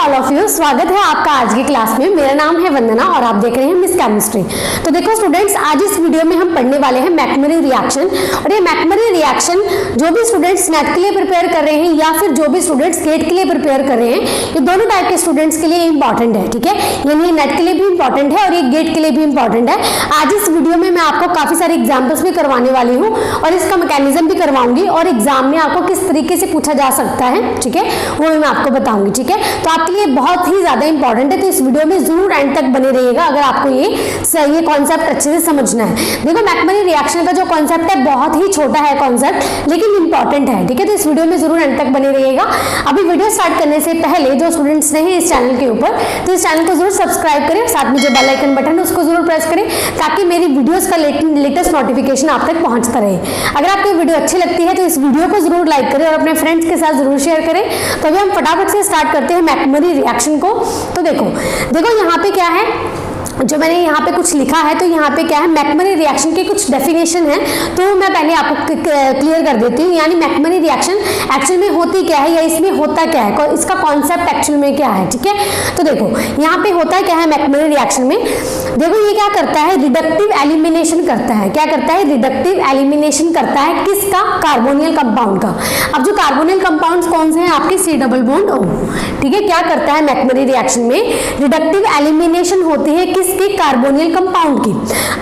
All of you, स्वागत है आपका आज की क्लास में। मेरा नाम है वंदना और आप देख रहे हैं मिस केमिस्ट्री। तो देखो स्टूडेंट्स, आज इस वीडियो में हम पढ़ने वाले हैं मैकमरी रिएक्शन। और ये मैकमरी रिएक्शन जो भी स्टूडेंट्स नेट के लिए प्रिपेयर कर रहे हैं या फिर जो भी स्टूडेंट्स गेट के लिए प्रिपेयर कर रहे हैं, ये दोनों टाइप के स्टूडेंट्स के लिए इंपॉर्टेंट है। ठीक है, यानी नेट के लिए भी इंपॉर्टेंट है और ये गेट के लिए भी इंपॉर्टेंट है। आज इस वीडियो में मैं आपको काफी सारे एग्जाम्पल्स भी करवाने वाली हूँ और इसका मैकेनिज्म भी करवाऊंगी और एग्जाम में आपको किस तरीके से पूछा जा सकता है, ठीक है, वो मैं आपको बताऊंगी। ठीक है, तो आपके लिए बहुत ही ज्यादा इंपॉर्टेंट है, तो इस वीडियो में जरूर एंड तक बने रहिएगा अगर आपको ये कॉन्सेप्ट अच्छे से समझना है। देखो मैकमरी रिएक्शन का जो कॉन्सेप्ट है बहुत ही छोटा है कॉन्सेप्ट, लेकिन इंपॉर्टेंट है। ठीक है, तो इस वीडियो में जरूर एंड तक बने रहिएगा। अभी वीडियो स्टार्ट करने से पहले जो स्टूडेंट्स नहीं है इस चैनल के ऊपर, तो इस चैनल को जरूर सब्सक्राइब करें, साथ में जो बेल आइकन बटन है उसको जरूर प्रेस करें ताकि मेरी वीडियोस का लेटेस्ट नोटिफिकेशन आप तक पहुंचता रहे। अगर आपको वीडियो अच्छी लगती है तो इस वीडियो को जरूर लाइक करें और अपने फ्रेंड्स के साथ जरूर शेयर करें। तो अभी हम फटाफट से स्टार्ट करते हैं मैकमरी रिएक्शन को। तो देखो यहाँ पे क्या है, जो मैंने यहाँ पे कुछ लिखा है, तो यहाँ पे क्या है, मैकमरी रिएक्शन के कुछ डेफिनेशन है, तो मैं पहले आपको क्लियर कर देती हूँ। यानी मैकमरी रिएक्शन एक्चुअल में होती क्या है या इसमें होता क्या है, इसका कॉन्सेप्ट एक्चुअल में क्या है। ठीक है, तो देखो यहाँ पे होता क्या है मैकमरी रिएक्शन में। देखो ये क्या करता है, रिडक्टिव एलिमिनेशन करता है। क्या करता है, रिडक्टिव एलिमिनेशन करता है किसका, कार्बोनियल कंपाउंड का। अब जो कार्बोनियल कंपाउंड्स कौन से हैं आपके, C डबल बॉन्ड O। ठीक है, क्या करता है मैकमरी रिएक्शन में, रिडक्टिव एलिमिनेशन होती है किसकी, कार्बोनियल कंपाउंड की।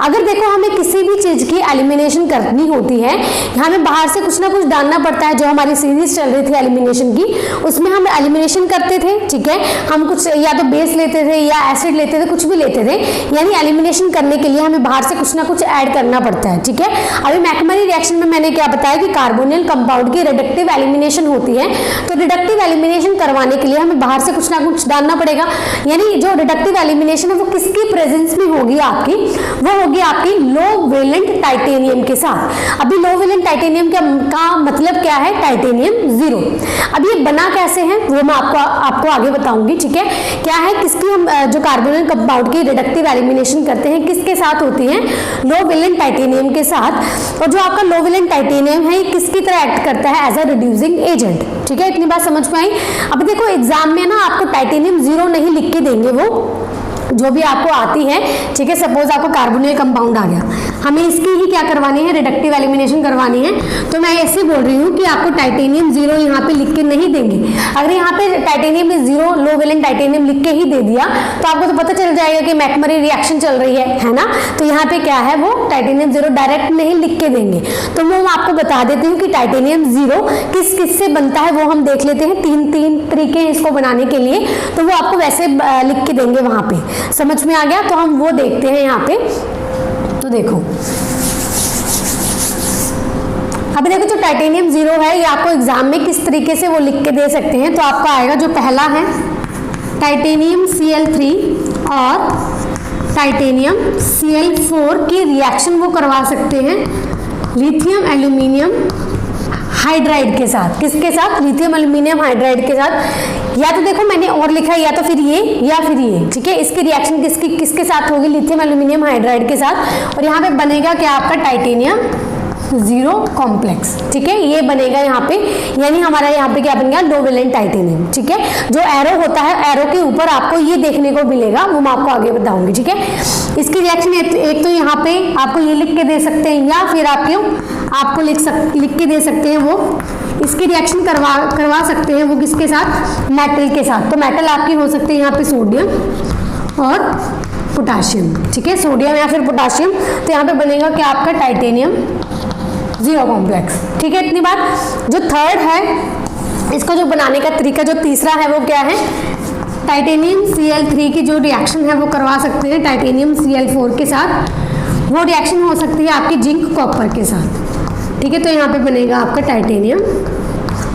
अगर देखो हमें किसी भी चीज की एलिमिनेशन करनी होती है, हमें बाहर से कुछ ना कुछ डालना पड़ता है। जो हमारी सीरीज चल रही थी एलिमिनेशन की, उसमें हम एलिमिनेशन करते थे। ठीक है, हम कुछ या तो बेस लेते थे या एसिड लेते थे, कुछ भी लेते थे। यानी एलिमिनेशन करने के लिए हमें बाहर से कुछ ना कुछ ऐड करना पड़ता है। ठीक है, अभी मैकमरी रिएक्शन में मैंने क्या बताया कि कार्बोनियल कंपाउंड की रिडक्टिव एलिमिनेशन होती है। तो रिडक्टिव एलिमिनेशन करवाने के लिए हमें बाहर से कुछ ना कुछ डालना पड़ेगा। यानी जो रिडक्टिव एलिमिनेशन है वो किसकी प्रेजेंस में होगी आपकी, वो होगी आपकी लो वैलेंट टाइटेनियम के साथ। अभी लो वैलेंट टाइटेनियम का मतलब क्या है, टाइटेनियम 0। अब ये बना कैसे है वो मैं आपको आगे बताऊंगी। ठीक है, क्या है, किसकी हम जो कार्बोनियल कंपाउंड की रिडक्टिव एलिमिनेशन करते हैं किसके साथ होती है, लो वैलेंट टाइटेनियम के साथ। और जो आपका लो वैलेंट टाइटेनियम है ये किसकी तरह एक्ट करता है, एज अ रिड्यूसिंग एजेंट। ठीक है, इतनी बात समझ में आई। अब देखो एग्जाम में ना आपको टाइटेनियम 0 नहीं लिख के देंगे, वो जो भी आपको आती है। ठीक है, सपोज आपको कार्बोनियल कंपाउंड आ गया, हमें इसकी ही क्या करवानी है, रिडक्टिव एलिमिनेशन करवानी है। तो मैं ऐसे बोल रही हूँ कि आपको टाइटेनियम 0 यहाँ पे लिख के नहीं देंगे। अगर यहाँ पे टाइटेनियम 0 लो वैलेंट टाइटेनियम लिख के ही दे दिया तो आपको तो पता चल जाएगा कि मैकमरी रिएक्शन चल रही है ना। तो यहाँ पे क्या है, वो टाइटेनियम 0 डायरेक्ट नहीं लिख के देंगे। तो वो आपको बता देती हूँ कि टाइटेनियम 0 किस से बनता है वो हम देख लेते हैं। तीन तरीके हैं इसको बनाने के लिए, तो वो आपको वैसे लिख के देंगे वहां पे। समझ में आ गया, तो हम वो देखते हैं यहाँ पे। तो देखो अभी देखो जो टाइटेनियम 0 है ये आपको एग्जाम में किस तरीके से वो लिख के दे सकते हैं। तो आपका आएगा जो पहला है टाइटेनियम Cl3 और टाइटेनियम Cl4 की रिएक्शन वो करवा सकते हैं लिथियम एल्यूमिनियम हाइड्राइड के साथ। किसके साथ, लिथियम एल्यूमिनियम हाइड्राइड के साथ। या तो देखो मैंने और लिखा है, या तो फिर ये या फिर ये। ठीक है, इसकी रिएक्शन किसके साथ होगी, लिथियम एल्यूमिनियम हाइड्राइड के साथ। और यहाँ पे बनेगा क्या आपका, टाइटेनियम 0 कॉम्प्लेक्स। ठीक है, ये बनेगा यहाँ पे, यानी हमारा यहाँ पे क्या बन गया, लो वैलेंट टाइटेनियम। ठीक है, जो एरो होता है, एरो के ऊपर आपको ये देखने को मिलेगा, वो मैं आपको आगे बताऊंगी। ठीक है, इसकी रिएक्शन एक तो यहाँ पे आपको ये लिख के दे सकते हैं, या फिर आपको लिख के दे सकते हैं वो इसकी रिएक्शन करवा सकते हैं वो किसके साथ, मेटल के साथ। तो मेटल आपकी हो सकती है यहाँ पे सोडियम और पोटाशियम। ठीक है, सोडियम या फिर पोटाशियम। तो यहाँ पे बनेगा क्या आपका, टाइटेनियम 0 कॉम्प्लेक्स। ठीक है, इतनी बात। जो थर्ड है इसको जो बनाने का तरीका, जो तीसरा है वो क्या है, टाइटेनियम Cl3 की जो रिएक्शन है वो करवा सकते हैं टाइटेनियम Cl4 के साथ। वो रिएक्शन हो सकती है आपकी जिंक कॉपर के साथ। ठीक है, तो यहाँ पे बनेगा आपका टाइटेनियम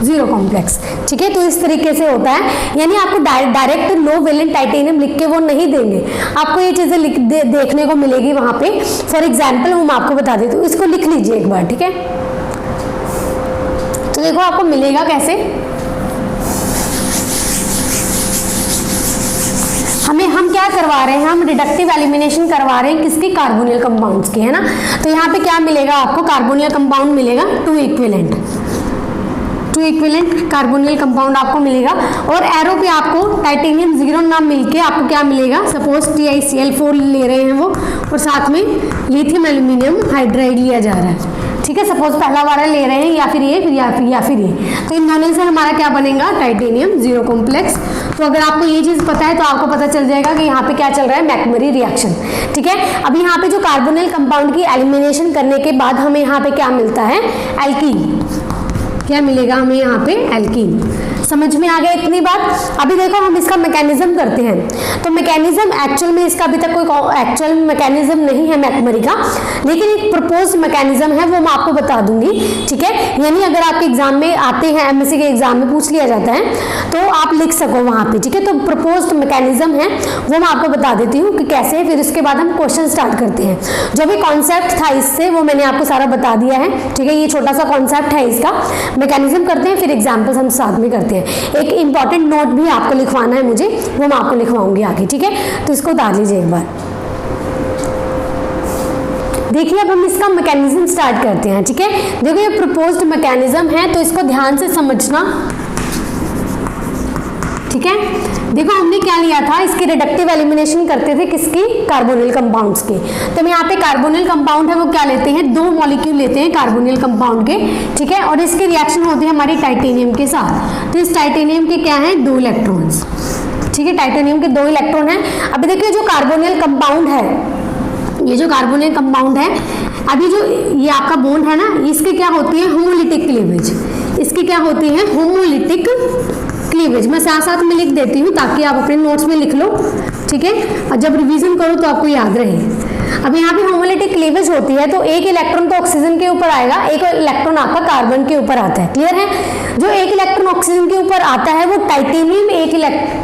0 कॉम्प्लेक्स। ठीक है, तो इस तरीके से होता है। यानी आपको डायरेक्ट लो वैलेंट टाइटेनियम लिख के वो नहीं देंगे, आपको ये चीजें देखने को मिलेगी वहां पे। फॉर एग्जाम्पल वो मैं आपको बता देती हूँ, इसको लिख लीजिए एक बार। ठीक है, तो देखो आपको मिलेगा कैसे, हम क्या करवा रहे हैं, हम रिडक्टिव एलिमिनेशन करवा रहे हैं किसकी, कार्बोनियल कंपाउंड्स की, है ना। तो यहाँ पे क्या मिलेगा आपको, कार्बोनियल कंपाउंड मिलेगा 2 इक्विवेलेंट 2 इक्विवेलेंट कार्बोनिल कंपाउंड आपको मिलेगा, और एरो पे आपको टाइटेनियम 0 नाम मिलके आपको क्या मिलेगा, सपोज TiCl4 ले रहे हैं वो, और साथ में लिथियम एल्यूमिनियम हाइड्राइड लिया जा रहा है, ठीक है। सपोज पहला वाला ले रहे हैं, या फिर ये या फिर ये, तो इन दोनों से हमारा क्या बनेगा, टाइटेनियम 0 कॉम्प्लेक्स। तो अगर आपको ये चीज़ पता है तो आपको पता चल जाएगा कि यहाँ पे क्या चल रहा है, मैकमरी रिएक्शन, ठीक है। अब यहाँ पे जो कार्बोनिल कंपाउंड की एलिमिनेशन करने के बाद हमें यहाँ पे क्या मिलता है, एल्कीन। क्या मिलेगा हमें यहाँ पे, एल्कीन। समझ में आ गया इतनी बात। अभी देखो हम इसका मैकेनिज्म करते हैं। तो मैकेनिज्म एक्चुअल में इसका अभी तक कोई एक्चुअल मैकेनिज्म नहीं है मैकमरी का, लेकिन एक प्रपोज मैकेनिज्म है, वो मैं आपको बता दूंगी, ठीक है। यानी अगर आपके एग्जाम में आते हैं, एमएससी के एग्जाम में पूछ लिया जाता है तो आप लिख सको वहाँ पे, ठीक है। तो प्रपोज मैकेनिज्म है वो मैं आपको बता देती हूँ कि कैसे, फिर उसके बाद हम क्वेश्चन स्टार्ट करते हैं। जो भी कॉन्सेप्ट था इससे वो मैंने आपको सारा बता दिया है, ठीक है। ये छोटा सा कॉन्सेप्ट है इसका, मैकेनिज्म करते हैं, फिर एग्जाम्पल्स हम साथ में करते हैं। एक इंपॉर्टेंट नोट भी आपको लिखवाना है मुझे, वो मैं आपको लिखवाऊंगी आगे, ठीक है। तो इसको उतार लीजिए एक बार। देखिए अब हम इसका मैकेनिज्म स्टार्ट करते हैं, ठीक है। देखो ये प्रपोज्ड मैकेनिज्म है, तो इसको ध्यान से समझना, ठीक है। देखो हमने क्या लिया था, इसकी रिडक्टिव एलिमिनेशन करते थे किसकी, कार्बोनिल कंपाउंड्स की। तो हम यहाँ पे कार्बोनिल कंपाउंड है वो क्या लेते हैं, 2 मॉलिक्यूल लेते हैं कार्बोनिल कंपाउंड के, ठीक है। और इसके रिएक्शन होती है हमारी टाइटेनियम के साथ। तो इस टाइटेनियम के क्या है, 2 इलेक्ट्रॉन्स, ठीक है। टाइटेनियम के 2 इलेक्ट्रॉन है। अभी देखिए जो कार्बोनिल कंपाउंड है, ये जो कार्बोनिल कंपाउंड है, अभी जो ये आपका बॉन्ड है ना, इसके क्या होती है, होमोलिटिक क्लीवेज। इसकी क्या होती है, होमोलिटिक क्लीवेज। मैं साथ साथ में लिख देती हूँ ताकि आप अपने नोट्स में लिख लो, ठीक है, और जब रिवीजन करो तो आपको याद रहे। अब यहाँ पे होमोलिटिक क्लीवेज होती है, तो एक इलेक्ट्रॉन तो ऑक्सीजन के ऊपर आएगा, एक इलेक्ट्रॉन आपका कार्बन के ऊपर आता है, क्लियर है। जो एक इलेक्ट्रॉन ऑक्सीजन के ऊपर आता है वो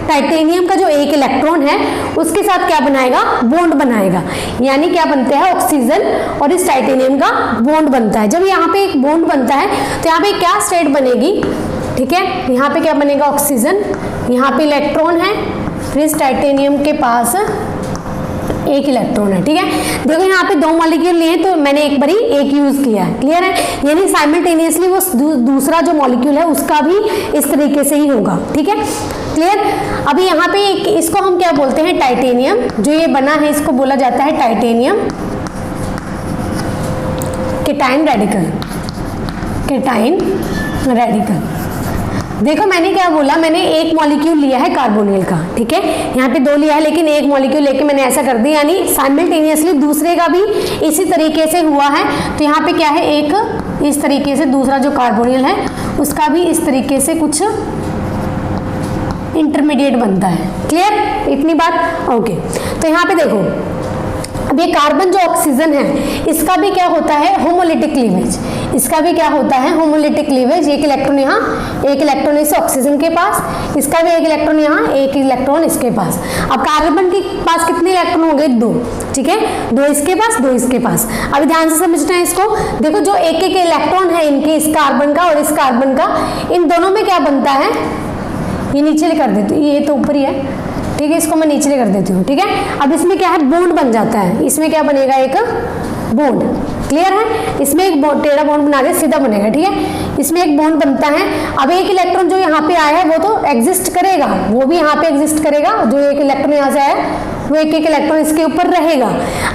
टाइटेनियम का जो एक इलेक्ट्रॉन है उसके साथ क्या बनाएगा, बॉन्ड बनाएगा। यानी क्या बनते हैं, ऑक्सीजन और इस टाइटेनियम का बॉन्ड बनता है। जब यहाँ पे एक बॉन्ड बनता है तो यहाँ पे क्या स्टेट बनेगी, ठीक है। यहाँ पे क्या बनेगा, ऑक्सीजन, यहाँ पे इलेक्ट्रॉन है, फिर इस टाइटेनियम के पास एक इलेक्ट्रॉन है, ठीक है। देखो यहाँ पे 2 मॉलिक्यूल लिए तो मैंने एक बारी एक यूज किया है, क्लियर है। यानी साइमल्टेनियसली वो दूसरा जो मॉलिक्यूल है उसका भी इस तरीके से ही होगा, ठीक है, क्लियर। अभी यहाँ पे इसको हम क्या बोलते हैं, टाइटेनियम। जो ये बना है इसको बोला जाता है titanium cation radical, cation radical. देखो मैंने क्या बोला, मैंने एक मॉलिक्यूल लिया है कार्बोनिल का, ठीक है। यहाँ पे 2 लिया है लेकिन एक मॉलिक्यूल लेके मैंने ऐसा कर दिया, यानी साइमल्टेनियसली दूसरे का भी इसी तरीके से हुआ है। तो यहाँ पे क्या है, एक इस तरीके से दूसरा जो कार्बोनिल है उसका भी इस तरीके से कुछ इंटरमीडिएट बनता है, क्लियर इतनी बात, ओके। तो यहाँ पे देखो अब ये कार्बन जो ऑक्सीजन है इसका भी क्या होता है, होमोलिटिक क्लीवेज। इसका भी क्या होता है, होमोलिटिक क्लीवेज। एक इलेक्ट्रॉन यहाँ, एक इलेक्ट्रॉन इस ऑक्सीजन के पास, इसका भी एक इलेक्ट्रॉन यहाँ, एक इलेक्ट्रॉन इसके पास। अब कार्बन के पास कितने इलेक्ट्रॉन हो गए, 2, ठीक है। 2 इसके पास, 2 इसके पास। अभी ध्यान से समझना है इसको। देखो जो एक एक इलेक्ट्रॉन है इनके, इस कार्बन का और इस कार्बन का, इन दोनों में क्या बनता है, ये नीचे कर देती हूँ, ये तो ऊपर ही है, ठीक है। इसको मैं नीचे कर देती हूँ, ठीक है। अब इसमें क्या है, बॉन्ड बन जाता है। इसमें क्या बनेगा, एक बॉन्ड, क्लियर है। इसमें एक टेढ़ा बॉन्ड बना के सीधा बनेगा, ठीक है। इसमें एक बॉन्ड बनता है। अब एक इलेक्ट्रॉन जो यहाँ पे आया है वो तो एग्जिस्ट करेगा, वो भी यहाँ पे एग्जिस्ट करेगा। जो एक इलेक्ट्रॉन यहाँ से आया वो एक एक इलेक्ट्रॉन इसके ऊपर रहेगा।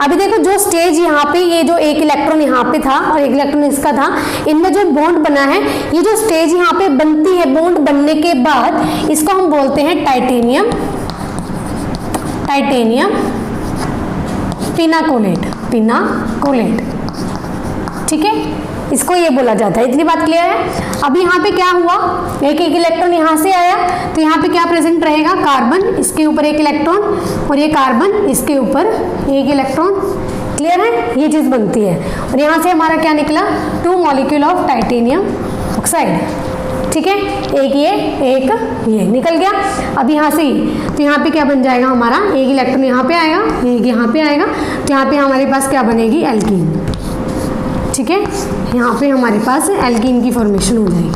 अभी देखो जो स्टेज यहाँ पे, ये जो एक इलेक्ट्रॉन यहाँ पे था और एक इलेक्ट्रॉन इसका था, इनमें जो बॉन्ड बना है, ये जो स्टेज यहाँ पे बनती है, बॉन्ड बनने के बाद इसको हम बोलते हैं टाइटेनियम, टाइटेनियम पिनाकोलेट, पिनाकोलेट, ठीक है। इसको ये बोला जाता है, इतनी बात क्लियर है। अब यहाँ पे क्या हुआ, एक एक इलेक्ट्रॉन यहाँ से आया तो यहाँ पे क्या प्रेजेंट रहेगा, कार्बन, इसके ऊपर एक इलेक्ट्रॉन और ये कार्बन, इसके ऊपर एक इलेक्ट्रॉन, क्लियर है। ये चीज़ बनती है और यहाँ से हमारा क्या निकला, 2 मॉलिक्यूल ऑफ टाइटेनियम ऑक्साइड, ठीक है। एक ये निकल गया। अब यहाँ से तो यहाँ पे क्या बन जाएगा हमारा, एक इलेक्ट्रॉन यहाँ पे आएगा, एक यहाँ पे आएगा, तो यहाँ पे हमारे पास क्या बनेगी, एल्कीन, ठीक है। यहाँ पे हमारे पास एल्कीन की फॉर्मेशन हो जाएगी,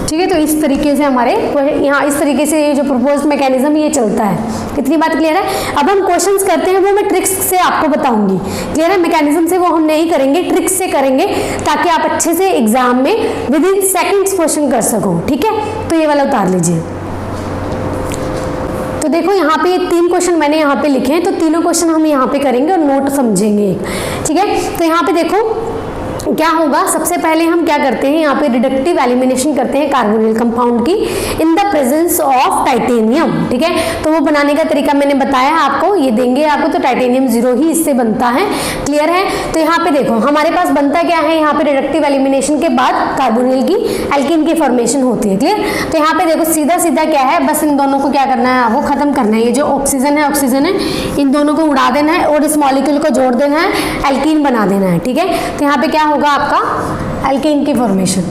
ठीक है। तो इस तरीके से हमारे यहाँ इस तरीके से ये जो प्रपोज मैकेनिज्म ये चलता है। इतनी बात क्लियर है। अब हम क्वेश्चंस करते हैं वो मैं ट्रिक्स से आपको बताऊंगी। क्लियर है। मैकेनिज्म से वो हम नहीं करेंगे, ट्रिक्स से करेंगे ताकि आप अच्छे से एग्जाम में विद इन सेकेंड्स क्वेश्चन कर सको। ठीक है। तो ये वाला उतार लीजिए। तो देखो यहाँ पे 3 क्वेश्चन मैंने यहाँ पे लिखे हैं, तो तीनों क्वेश्चन हम यहाँ पे करेंगे और नोट समझेंगे। ठीक है। तो यहाँ पे देखो क्या होगा, सबसे पहले हम क्या करते हैं, यहाँ पे रिडक्टिव एलिमिनेशन करते हैं कार्बोनिल कंपाउंड की in the presence of titanium. ठीक है। तो वो बनाने का तरीका मैंने बताया आपको, ये देंगे आपको, तो टाइटेनियम 0 ही इससे बनता है। क्लियर है। तो यहाँ पे देखो हमारे पास बनता क्या है, यहाँ पे रिडक्टिव एलिमिनेशन के बाद कार्बोनिल की एल्कीन की फॉर्मेशन होती है। क्लियर। तो यहाँ पे देखो सीधा सीधा क्या है, बस इन दोनों को क्या करना है, आपको खत्म करना है। ये जो ऑक्सीजन है इन दोनों को उड़ा देना है और इस मॉलिक्यूल को जोड़ देना है, एल्कीन बना देना है। ठीक है। तो यहाँ पे क्या होगा आपका एल्कीन की फॉर्मेशन,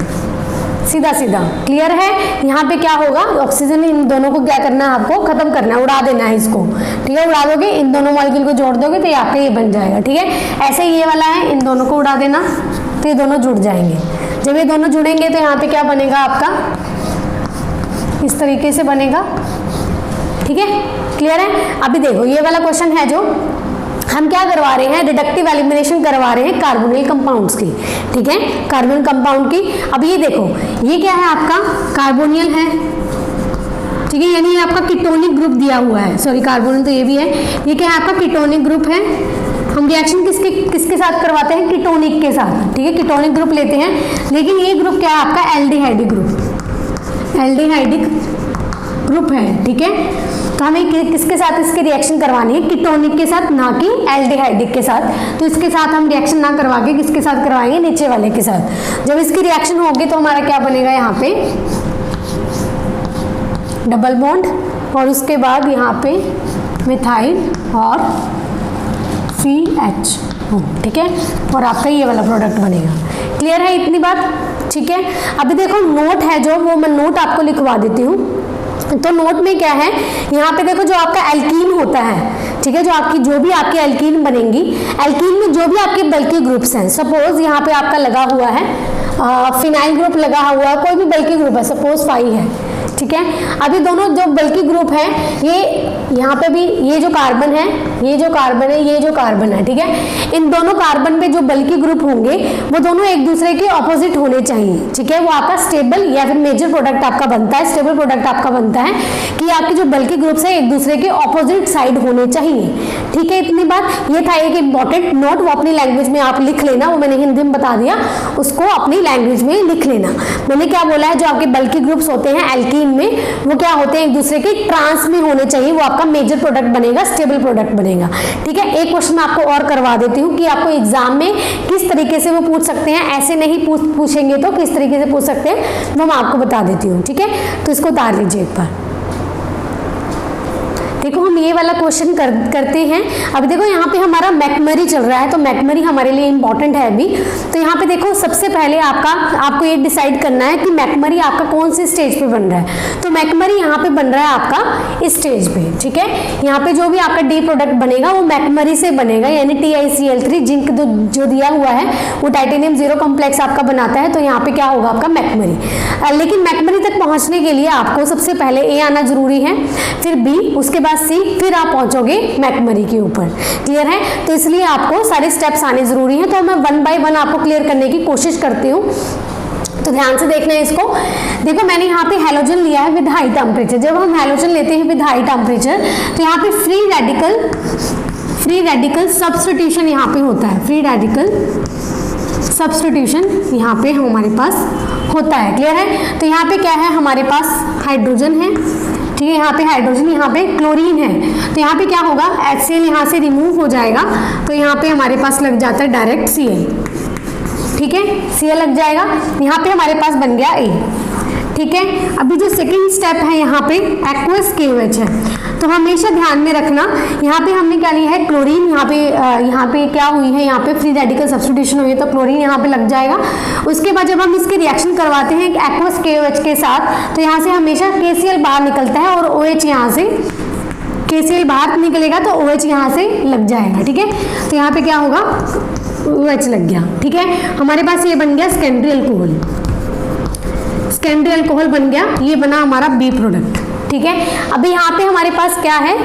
सीधा सीधा। क्लियर है। यहाँ पे क्या होगा, ऑक्सीजन इन दोनों को क्या करना है, आपको खत्म करना है, उड़ा देना है इसको। ठीक है। उड़ा दोगे, इन दोनों मॉलिक्यूल को जोड़ दोगे तो ये आपका ये बन जाएगा। ठीक है। ऐसे ये वाला है, इन दोनों को उड़ा देना तो ये दोनों जुड़ जाएंगे। जब ये दोनों जुड़ेंगे तो यहाँ पे क्या बनेगा आपका, इस तरीके से बनेगा। ठीक है। क्लियर है। अभी देखो ये वाला क्वेश्चन है जो हम क्या करवा रहे हैं, रिडक्टिव एलिमिनेशन करवा रहे हैं कार्बोनिल कंपाउंड्स की। ठीक है। कार्बन कंपाउंड की। अब ये देखो ये क्या है आपका, कार्बोनियल है। ठीक है। यानी ये आपका कीटोनिक ग्रुप दिया हुआ है, सॉरी कार्बोनिल तो ये भी है। ये क्या है आपका कीटोनिक ग्रुप है। हम रिएक्शन किसके साथ करवाते हैं, कीटोनिक के साथ। ठीक है। कीटोनिक ग्रुप लेते हैं, लेकिन ये ग्रुप क्या है आपका, एल्डिहाइडिक ग्रुप, एल्डिहाइडिक ग्रुप है। ठीक है। तो हमें किसके साथ इसके रिएक्शन करवानी है, कीटोनिक के साथ, ना कि एल्डिहाइडिक के साथ। तो इसके साथ हम रिएक्शन ना करवा के किसके साथ करवाएंगे, नीचे वाले के साथ। जब इसकी रिएक्शन होगी तो हमारा क्या बनेगा, यहाँ पे डबल बॉन्ड और उसके बाद यहाँ पे मिथाइल और CH। ठीक है। और आपका ये वाला प्रोडक्ट बनेगा। क्लियर है इतनी बात। ठीक है। अभी देखो नोट है जो, वो मैं नोट आपको लिखवा देती हूँ। तो नोट में क्या है, यहाँ पे देखो जो आपका एल्कीन होता है। ठीक है। जो भी आपकी एल्कीन बनेंगी, एल्कीन में जो भी आपके बल्की ग्रुप्स हैं, सपोज यहाँ पे आपका लगा हुआ है फिनाइल ग्रुप लगा हुआ है, कोई भी बल्की ग्रुप है, सपोज 5 है। ठीक है। अभी दोनों जो बल्की ग्रुप है, ये यहाँ पे भी ये जो कार्बन है, ये जो कार्बन है, ये जो कार्बन है। ठीक है। इन दोनों कार्बन पे जो बल्की ग्रुप होंगे वो दोनों एक दूसरे के ऑपोजिट होने चाहिए। ठीक है। वो आपका स्टेबल या फिर मेजर प्रोडक्ट आपका बनता है, स्टेबल प्रोडक्ट आपका बनता है कि आपके जो बल्की ग्रुप्स है एक दूसरे के ऑपोजिट साइड होने चाहिए। ठीक है। इतनी बात। ये था एक इंपॉर्टेंट नोट, वो अपनी लैंग्वेज में आप लिख लेना, वो मैंने हिंदी में बता दिया, उसको अपनी लैंग्वेज में लिख लेना। मैंने क्या बोला है, जो आपके बल्की ग्रुप्स होते हैं एल्कीन में, वो क्या होते हैं, एक दूसरे के ट्रांस में होने चाहिए, वो आपका मेजर प्रोडक्ट बनेगा, स्टेबल प्रोडक्ट बनेगा। ठीक है। एक क्वेश्चन आपको और करवा देती हूँ कि आपको एग्जाम में किस तरीके से वो पूछ सकते हैं, ऐसे नहीं पूछेंगे तो किस तरीके से पूछ सकते हैं वो मैं आपको बता देती हूँ। ठीक है। तो इसको उतार लीजिए एक बार। देखो हम ये वाला क्वेश्चन करते हैं। अभी देखो यहाँ पे हमारा मैकमरी चल रहा है, तो मैकमरी हमारे लिए इंपॉर्टेंट है अभी। तो यहाँ पे देखो सबसे पहले आपको ये डिसाइड करना है कि मैकमरी आपका कौन से स्टेज पे बन रहा है। तो मैकमरी यहाँ पे बन रहा है आपका इस स्टेज पे। ठीक है। यहाँ पे जो भी आपका डी प्रोडक्ट बनेगा वो मैकमरी से बनेगा, यानी TiCl3 जिंक जो दिया हुआ है वो टाइटेनियम 0 कॉम्प्लेक्स आपका बनाता है। तो यहाँ पे क्या होगा आपका मैकमरी। लेकिन मैकमरी तक पहुँचने के लिए आपको सबसे पहले A आना जरूरी है, फिर B, उसके बाद C, फिर आप पहुंचोगे मैकमरी के ऊपर। क्लियर है। तो इसलिए आपको सारे स्टेप्स आने जरूरी हैं। तो मैं 1 बाय 1 आपको क्लियर करने की कोशिश करती हूँ, तो ध्यान से देखना है इसको। देखो मैंने यहाँ पे हैलोजन लिया है विद हाई टेम्परेचर। जब हम हैलोजन लेते हैं विद हाई टेम्परेचर तो यहाँ पे फ्री रेडिकल सब्स्टिट्यूशन यहाँ पे होता है, फ्री रेडिकल सब्स्टिट्यूशन यहाँ पे हमारे पास होता है। क्लियर है। तो यहाँ पे क्या है, हमारे पास हाइड्रोजन है। ठीक है। यहाँ पे हाइड्रोजन, यहाँ पे क्लोरीन है। तो यहाँ पे क्या होगा, HCl यहाँ से रिमूव हो जाएगा, तो यहाँ पे हमारे पास लग जाता है डायरेक्ट Cl। ठीक है। Cl लग जाएगा, यहाँ पे हमारे पास बन गया A। ठीक है। अभी जो सेकंड स्टेप है यहाँ पे एक्वस KOH है। तो हमेशा ध्यान में रखना, यहाँ पे हमने क्या लिया है, क्लोरीन। यहाँ पे क्या हुई है, यहाँ पे फ्री रेडिकल सब्स्टिट्यूशन हुई है, तो क्लोरीन यहाँ पे लग जाएगा। उसके बाद जब हम इसके रिएक्शन करवाते हैं एक्वस KOH के साथ, तो यहाँ से हमेशा KCl बाहर निकलता है और OH यहाँ से, KCl बाहर निकलेगा तो OH यहाँ से लग जाएगा। ठीक है। तो यहाँ पे क्या होगा, OH लग गया। ठीक है। हमारे पास ये बन गया सेकेंडरी अल्कोहल। सेकेंडरी अल्कोहल बन गया, ये बना हमारा बी प्रोडक्ट। ठीक है, अभी यहाँ पे हमारे पास क्या है,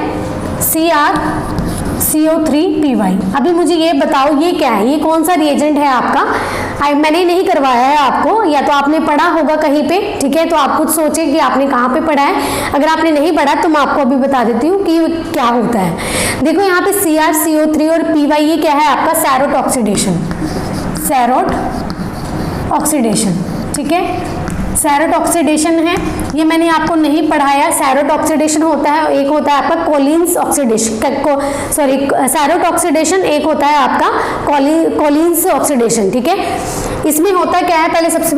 CrCO3Py। अभी मुझे ये बताओ ये क्या है, ये कौन सा रिएजेंट है आपका? मैंने नहीं करवाया है आपको, या तो आपने पढ़ा होगा कहीं पे। ठीक है, तो आप खुद सोचें कि आपने कहाँ पे पढ़ा है। अगर आपने नहीं पढ़ा तो मैं आपको अभी बता देती हूँ कि क्या होता है। देखो यहाँ पे CrCO3 और Py ये क्या है आपका, सैरोट ऑक्सीडेशन, सैरोट ऑक्सीडेशन। ठीक है, सैरोट ऑक्सीडेशन है, ये मैंने आपको नहीं पढ़ाया। सैरोट ऑक्सीडेशन होता है, एक होता है आपका कोलिन्स ऑक्सीडेशन, सॉरी सैरोट ऑक्सीडेशन, एक होता है आपका कोलिन्स ऑक्सीडेशन। ठीक है, इसमें होता क्या है, पहले सबसे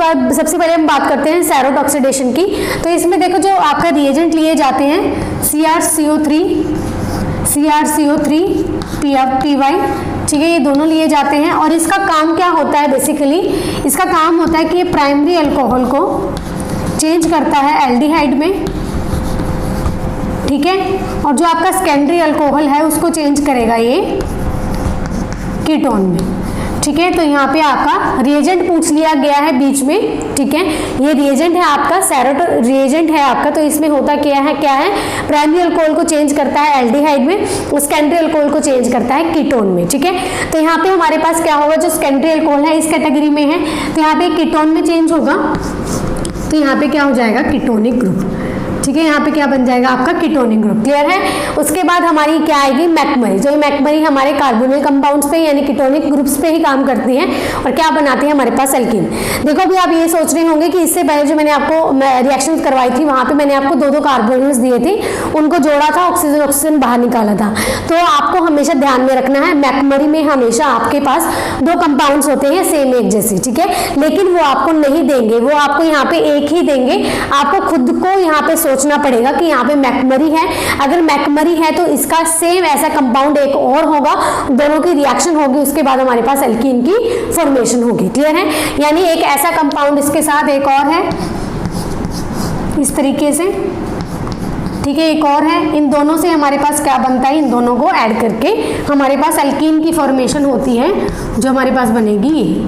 पहले हम बात करते हैं सैरोट ऑक्सीडेशन की। तो इसमें देखो जो आपका रिएजेंट लिए जाते हैं CrCO3Py, ठीक है, ये दोनों लिए जाते हैं। और इसका काम क्या होता है, बेसिकली इसका काम होता है कि ये प्राइमरी अल्कोहल को चेंज करता है एल्डिहाइड में। ठीक है, और जो आपका सेकेंडरी अल्कोहल है उसको चेंज करेगा ये कीटोन में। ठीक है, तो यहाँ पे आपका रिएजेंट पूछ लिया गया है बीच में। ठीक है, ये रिएजेंट है आपका, सैरोट रिएजेंट है आपका। तो इसमें होता क्या है प्राइमरी अल्कोहल को चेंज करता है एल्डिहाइड में, सेकेंडरी अल्कोहल को चेंज करता है कीटोन में। ठीक है, तो यहाँ पे हमारे पास क्या होगा, जो सेकेंडरी अल्कोहल है इस कैटेगरी में है, तो यहाँ पे कीटोन में चेंज होगा, तो यहाँ पे क्या हो जाएगा, कीटोनिक ग्रुप। ठीक है, यहाँ पे क्या बन जाएगा आपका, कीटोनिक ग्रुप। क्लियर है। उसके बाद हमारी क्या आएगी, मैकमरी। जो मैकमरी हमारे कार्बोनिल कंपाउंड्स पे यानी कीटोनिक ग्रुप्स पे ही काम करती है और क्या बनाती है हमारे पास, एल्कीन। देखो अभी आप ये सोच रहे होंगे कि इससे पहले जो मैंने आपको रिएक्शन करवाई थी वहां पे मैंने आपको दो कार्बोनिल्स दिए थे, उनको जोड़ा था, ऑक्सीजन बाहर निकाला था। तो आपको हमेशा ध्यान में रखना है, मैकमरी में हमेशा आपके पास दो कंपाउंड्स होते हैं सेम एक जैसे। ठीक है, लेकिन वो आपको नहीं देंगे, वो आपको यहाँ पे एक ही देंगे। आपको खुद को यहाँ पे सोचना पड़ेगा कि यहाँ पे मैकमरी है, अगर मैकमरी है तो इसका सेम ऐसा कंपाउंड एक और होगा, दोनों की रिएक्शन होगी, उसके बाद हमारे पास एल्कीन की फॉर्मेशन होगी। क्लियर है, यानी एक ऐसा कंपाउंड इसके साथ एक और है इस तरीके से। ठीक है, एक और है, इन दोनों से हमारे पास क्या बनता है, इन दोनों को ऐड करके हमारे पास एल्कीन की फॉर्मेशन होती है जो हमारे पास बनेगी ये।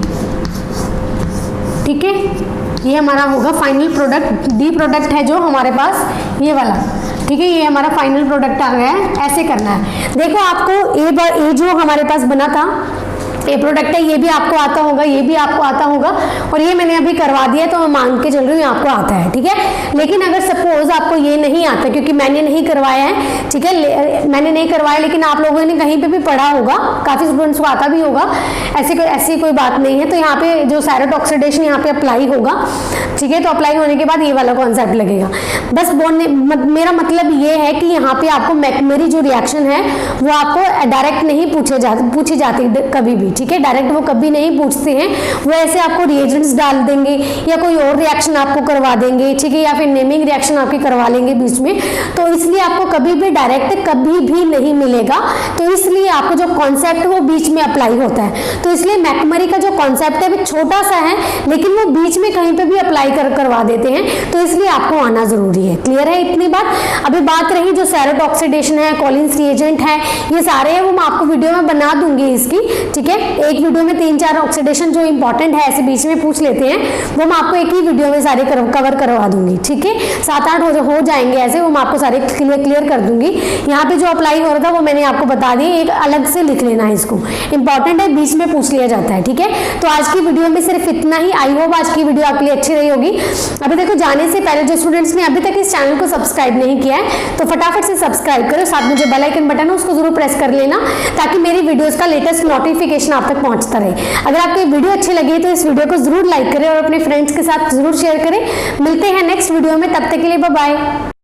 ठीक है, ये हमारा होगा फाइनल प्रोडक्ट, डी प्रोडक्ट है जो हमारे पास ये वाला। ठीक है, ये हमारा फाइनल प्रोडक्ट आ गया है। ऐसे करना है, देखो आपको ए जो हमारे पास बना था ए प्रोडक्ट है, ये भी आपको आता होगा, ये भी आपको आता होगा, और ये मैंने अभी करवा दिया तो मैं मान के चल रही हूँ आपको आता है। ठीक है, लेकिन अगर सपोज आपको ये नहीं आता क्योंकि मैंने नहीं करवाया है, ठीक है, मैंने नहीं करवाया, लेकिन आप लोगों ने कहीं पे भी पढ़ा होगा, काफी स्टूडेंट्स को आता भी होगा, ऐसी कोई बात नहीं है। तो यहाँ पे जो सैरोट ऑक्सीडेशन यहाँ पे अप्लाई होगा। ठीक है, तो अप्लाई होने के बाद ये वाला कॉन्सेप्ट लगेगा। बस मेरा मतलब ये है कि यहाँ पे आपको मैकमरी जो रिएक्शन है वो आपको डायरेक्ट नहीं पूछी जाती कभी भी। ठीक है, डायरेक्ट वो कभी नहीं पूछते हैं, वो ऐसे आपको रिएजेंट्स डाल देंगे या कोई और रिएक्शन आपको करवा देंगे। ठीक है, या फिर नेमिंग रिएक्शन आपकी करवा लेंगे बीच में, तो इसलिए आपको कभी भी डायरेक्ट कभी भी नहीं मिलेगा। तो इसलिए आपको जो कॉन्सेप्ट है वो बीच में अप्लाई होता है। तो इसलिए मैकमरी का जो कॉन्सेप्ट है वो छोटा सा है, लेकिन वो बीच में कहीं पे भी अप्लाई करवा देते हैं, तो इसलिए आपको आना जरूरी है। क्लियर है इतनी बात। अभी बात रही जो सैरोट ऑक्सीडेशन है, कोलिन्स रिएजेंट है, ये सारे हैं, वो मैं आपको वीडियो में बना दूंगी इसकी। ठीक है, एक वीडियो में 3-4 ऑक्सीडेशन जो इंपॉर्टेंट है ऐसे बीच में पूछ लेते हैं, वो मैं आपको एक ही वीडियो में सारे कवर करवा दूंगी। ठीक है, 7-8 हो जाएंगे ऐसे, वो मैं आपको सारे क्लियर कर दूंगी। यहाँ पे जो अप्लाई हो रहा था वो मैंने आपको बता दिया, एक अलग से लिख लेना है, इसको इंपॉर्टेंट है, बीच में पूछ लिया जाता है। ठीक है, तो आज की वीडियो में सिर्फ इतना ही। आई होप आज की वीडियो आपके लिए अच्छी रही होगी। अभी देखो जाने से पहले जो स्टूडेंट्स ने अभी तक इस चैनल को सब्सक्राइब नहीं किया है तो फटाफट से सब्सक्राइब करो, साथ में जो बेल आइकन बटन है उसको जरूर प्रेस कर लेना ताकि मेरी वीडियोस का लेटेस्ट नोटिफिकेशन आप तक पहुंचता रहे। अगर आपको ये वीडियो अच्छी लगी तो इस वीडियो को जरूर लाइक करें और अपने फ्रेंड्स के साथ जरूर शेयर करें। मिलते हैं नेक्स्ट वीडियो में, तब तक के लिए बाय बाय।